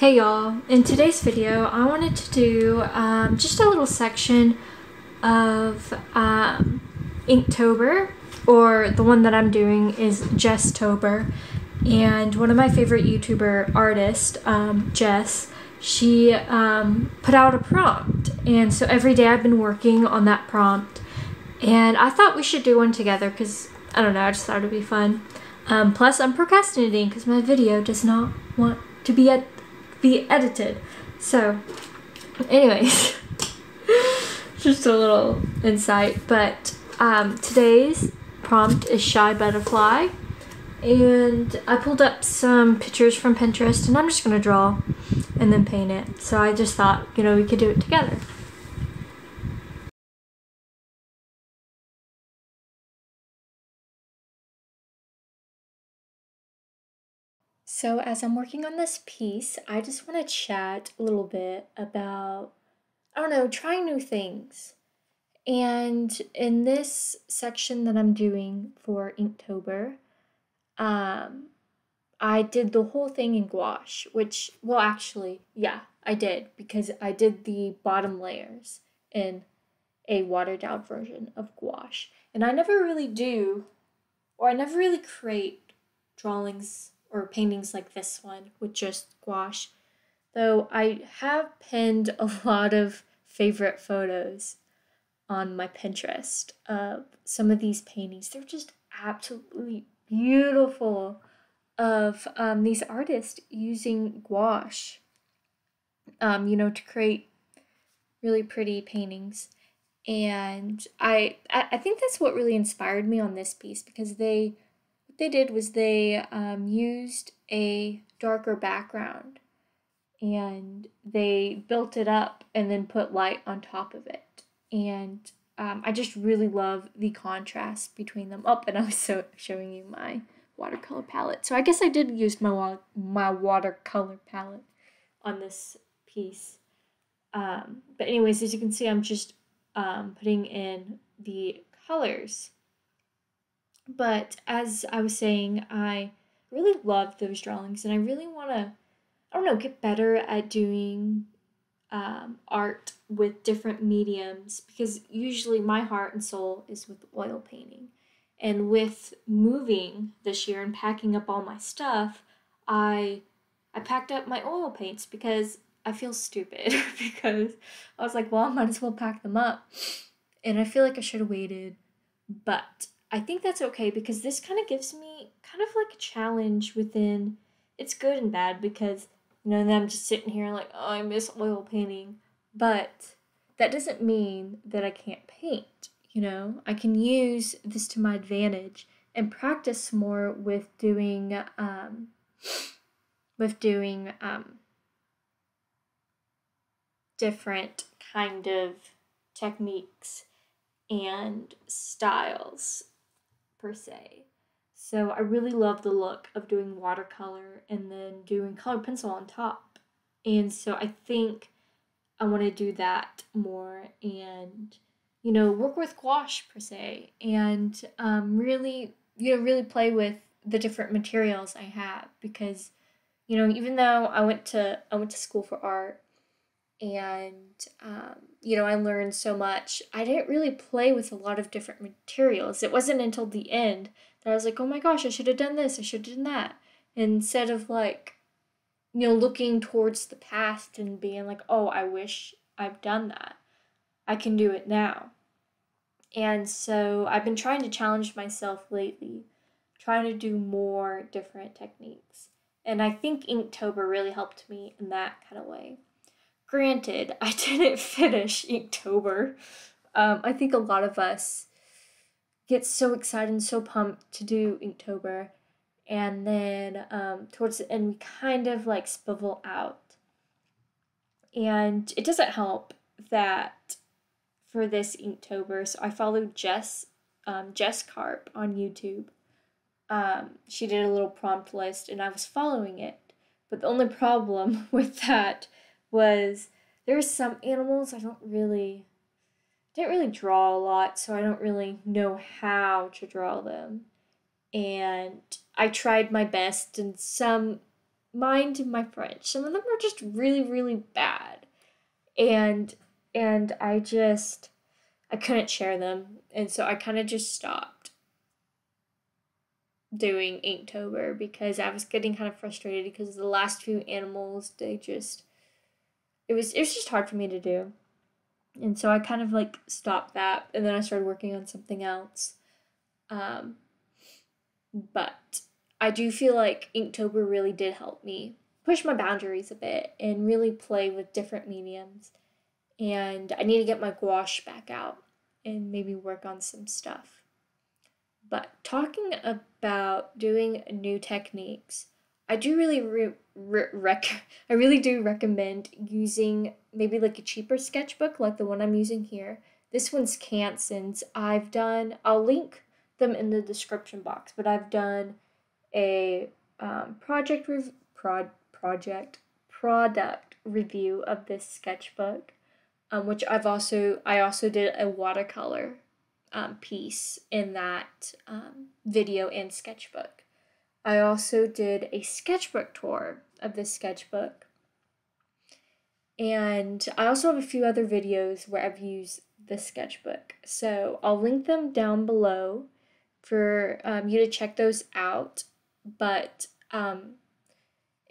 Hey y'all, in today's video I wanted to do just a little section of Inktober, or the one that I'm doing is Tober. And one of my favorite YouTuber artists, Jess, she put out a prompt, and so every day I've been working on that prompt, and I thought we should do one together because, I don't know, I just thought it would be fun. Plus I'm procrastinating because my video does not want to be edited. So anyways, just a little insight. But today's prompt is Shy Butterfly, and I pulled up some pictures from Pinterest and I'm just gonna draw and then paint it. So I just thought, you know, we could do it together. So as I'm working on this piece, I just want to chat a little bit about, I don't know, trying new things. And in this section that I'm doing for Inktober, I did the whole thing in gouache, which, well, actually, yeah, I did, because I did the bottom layers in a watered down version of gouache. And I never really do, or I never really create drawings or paintings like this one with just gouache, though I have pinned a lot of favorite photos on my Pinterest of some of these paintings. They're just absolutely beautiful, of these artists using gouache, you know, to create really pretty paintings. And I think that's what really inspired me on this piece, because what they did was they used a darker background and they built it up and then put light on top of it. And I just really love the contrast between them. Oh, and I was showing you my watercolor palette. So I guess I did use my watercolor palette on this piece. But anyways, as you can see, I'm just putting in the colors. But as I was saying, I really love those drawings, and I really want to, I don't know, get better at doing art with different mediums, because usually my heart and soul is with oil painting. And with moving this year and packing up all my stuff, I packed up my oil paints because I feel stupid because I was like, well, I might as well pack them up. And I feel like I should have waited, but I think that's okay, because this kind of gives me kind of like a challenge within. It's good and bad, because, you know, then I'm just sitting here like, oh, I miss oil painting. But that doesn't mean that I can't paint, you know? I can use this to my advantage and practice more with doing different kind of techniques and styles per se. So I really love the look of doing watercolor and then doing colored pencil on top. And so I think I want to do that more, and, you know, work with gouache per se, and really, you know, really play with the different materials I have, because, you know, even though I went to school for art, and you know, I learned so much, I didn't really play with a lot of different materials. It wasn't until the end that I was like, oh my gosh, I should have done this, I should have done that, instead of, like, you know, looking towards the past and being like, oh, I wish I've done that. I can do it now. And so I've been trying to challenge myself lately, trying to do more different techniques. And I think Inktober really helped me in that kind of way. Granted, I didn't finish Inktober. I think a lot of us get so excited and so pumped to do Inktober, and then towards the end we kind of like spivel out. And it doesn't help that for this Inktober, so I followed Jess Carp on YouTube. She did a little prompt list and I was following it, but the only problem with that was there's some animals I didn't really draw a lot, so I don't really know how to draw them. And I tried my best, and some mind my French. Some of them are just really, really bad. And I couldn't share them. And so I kind of just stopped doing Inktober because I was getting kind of frustrated because the last few animals, it was just hard for me to do. And so I kind of like stopped that, and then I started working on something else. Um, but I do feel like Inktober really did help me push my boundaries a bit and really play with different mediums. And I need to get my gouache back out and maybe work on some stuff. But talking about doing new techniques, I do really I really do recommend using maybe like a cheaper sketchbook like the one I'm using here. This one's Cansen's. I'll link them in the description box, but I've done a product review of this sketchbook, which I also did a watercolor piece in that video and sketchbook. I also did a sketchbook tour of this sketchbook, and I also have a few other videos where I've used this sketchbook. So I'll link them down below for you to check those out. But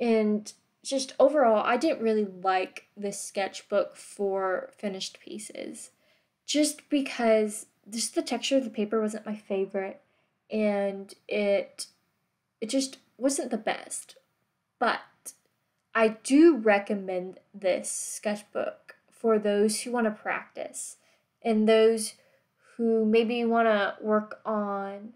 and just overall, I didn't really like this sketchbook for finished pieces, just because just the texture of the paper wasn't my favorite, and it just wasn't the best. But I do recommend this sketchbook for those who want to practice and those who maybe want to work on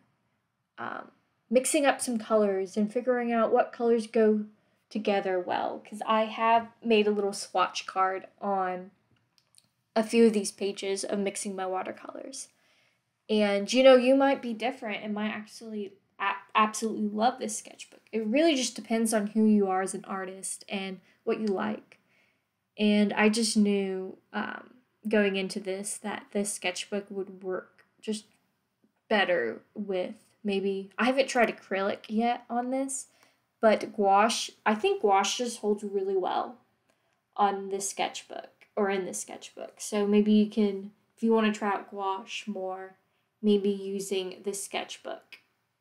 mixing up some colors and figuring out what colors go together well, because I have made a little swatch card on a few of these pages of mixing my watercolors. And you might be different and might actually absolutely love this sketchbook. It really just depends on who you are as an artist and what you like. And I just knew going into this that this sketchbook would work just better with maybe, I haven't tried acrylic yet on this, but gouache, I think gouache just holds really well on this sketchbook or in this sketchbook. So maybe you can, if you want to try out gouache more, maybe using this sketchbook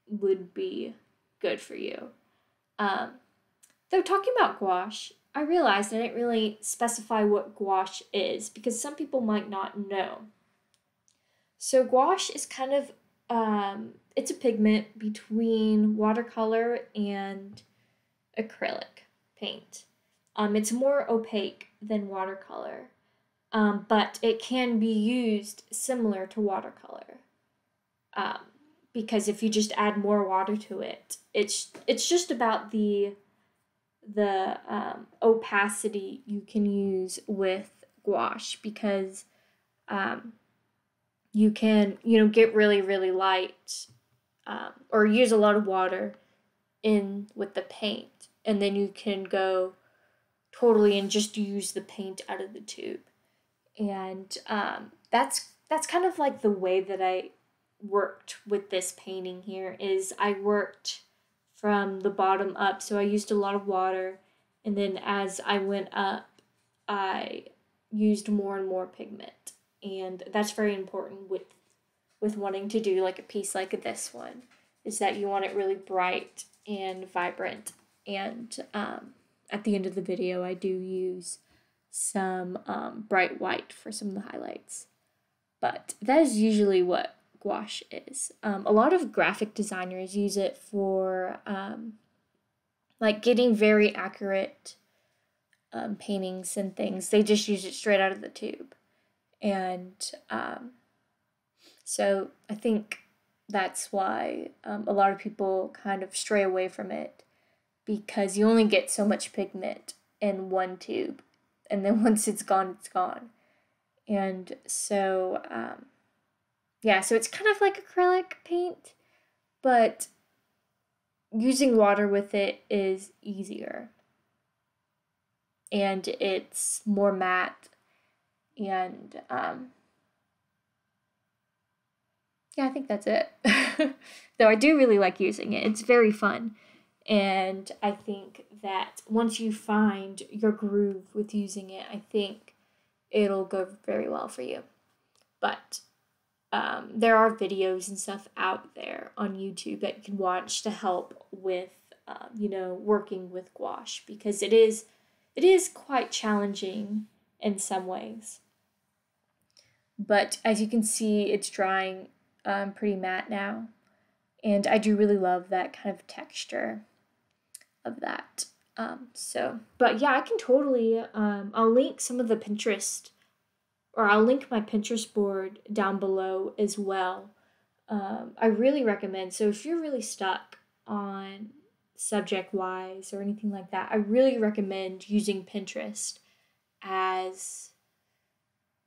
would be good for you. Though talking about gouache, I realized I didn't really specify what gouache is because some people might not know. So gouache is kind of, it's a pigment between watercolor and acrylic paint. It's more opaque than watercolor, but it can be used similar to watercolor. Because if you just add more water to it, it's just about the opacity you can use with gouache, because you can get really, really light or use a lot of water in with the paint, and then you can go totally and just use the paint out of the tube. And that's kind of like the way that I worked with this painting here. Is I worked from the bottom up, so I used a lot of water, and then as I went up I used more and more pigment. And that's very important with wanting to do like a piece like this one, is that you want it really bright and vibrant. And at the end of the video I do use some bright white for some of the highlights. But that is usually what gouache is. A lot of graphic designers use it for like getting very accurate paintings and things. They just use it straight out of the tube. And so I think that's why a lot of people kind of stray away from it, because you only get so much pigment in one tube, and then once it's gone, it's gone. And so yeah, so it's kind of like acrylic paint, but using water with it is easier, and it's more matte. And yeah, I think that's it. Though I do really like using it. It's very fun. And I think that once you find your groove with using it, I think it'll go very well for you. But there are videos and stuff out there on YouTube that you can watch to help with, working with gouache, because it is quite challenging in some ways. But as you can see, it's drying pretty matte now. And I do really love that kind of texture of that. But yeah, I can totally, I'll link some of the Pinterest, or I'll link my Pinterest board down below as well. I really recommend, so if you're really stuck on subject-wise or anything like that, I really recommend using Pinterest as,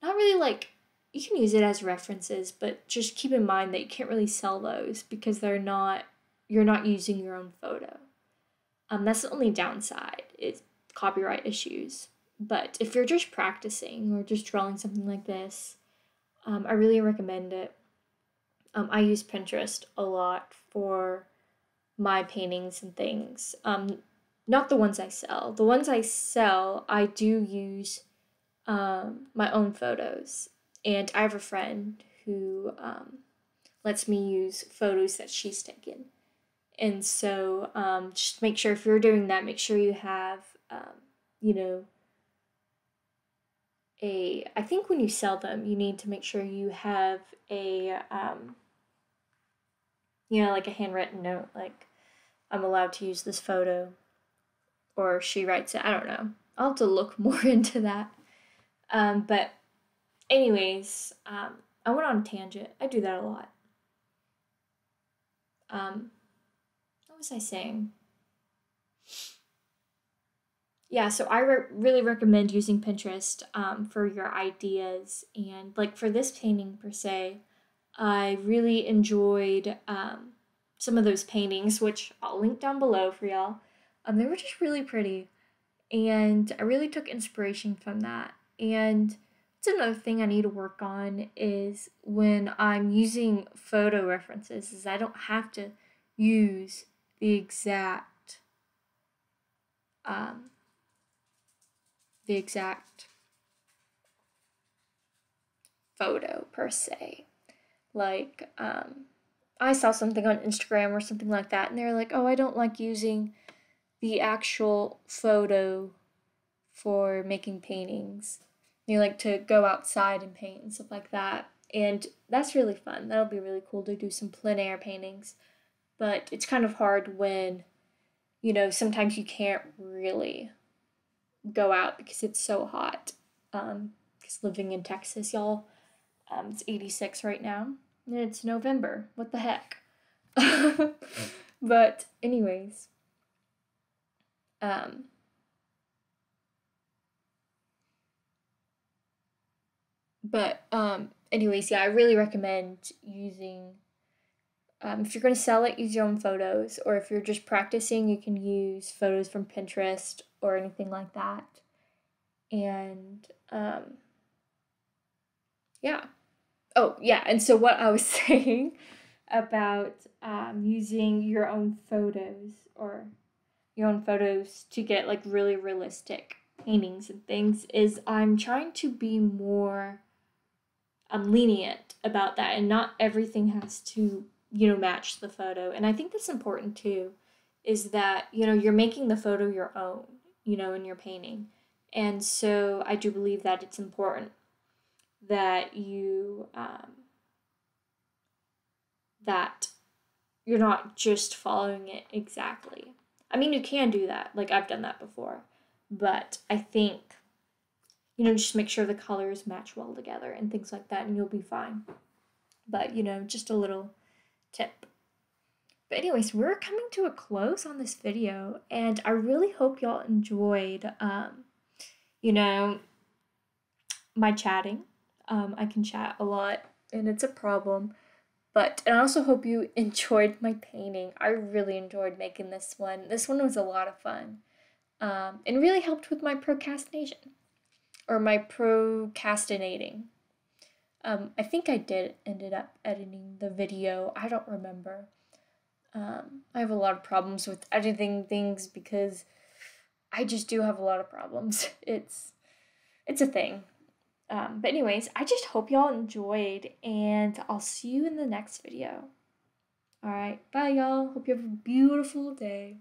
not really like, you can use it as references, but just keep in mind that you can't really sell those because you're not using your own photo. That's the only downside, is copyright issues. But if you're just practicing or just drawing something like this, I really recommend it. I use Pinterest a lot for my paintings and things. Not the ones I sell. The ones I sell, I do use my own photos. And I have a friend who lets me use photos that she's taken. And so just make sure, if you're doing that, make sure you have, I think when you sell them, you need to make sure you have a, like a handwritten note, like, I'm allowed to use this photo, or she writes it, I don't know. I'll have to look more into that. But anyways, I went on a tangent. I do that a lot. What was I saying? Yeah, so I really recommend using Pinterest for your ideas. And like for this painting per se, I really enjoyed some of those paintings, which I'll link down below for y'all. They were just really pretty, and I really took inspiration from that. And that's another thing I need to work on, is when I'm using photo references, is I don't have to use the exact photo per se. Like, I saw something on Instagram or something like that, and they're like, oh, I don't like using the actual photo for making paintings. They like to go outside and paint and stuff like that. And that's really fun. That'll be really cool to do some plein air paintings. But it's kind of hard when, sometimes you can't really go out because it's so hot. Because living in Texas, y'all, it's 86 right now. And it's November. What the heck? But anyways, yeah, I really recommend using, if you're going to sell it, use your own photos, or if you're just practicing, you can use photos from Pinterest or anything like that. And, yeah. Oh, yeah, and so what I was saying about using your own photos, or your own photos to get like really realistic paintings and things, is I'm trying to be more lenient about that, and not everything has to, match the photo. And I think that's important too, is that, you're making the photo your own, in your painting. And so I do believe that it's important that that you're not just following it exactly. I mean, you can do that. Like, I've done that before. But I think, just make sure the colors match well together and things like that, and you'll be fine. But, just a little tip. But anyways, we're coming to a close on this video, and I really hope y'all enjoyed, my chatting. I can chat a lot, and it's a problem. And I also hope you enjoyed my painting. I really enjoyed making this one. This one was a lot of fun. And really helped with my procrastination. Or my procrastinating. I think I ended up editing the video. I don't remember. I have a lot of problems with editing things because I just do have a lot of problems. It's a thing. But anyways, I just hope y'all enjoyed, and I'll see you in the next video. All right, bye y'all. Hope you have a beautiful day.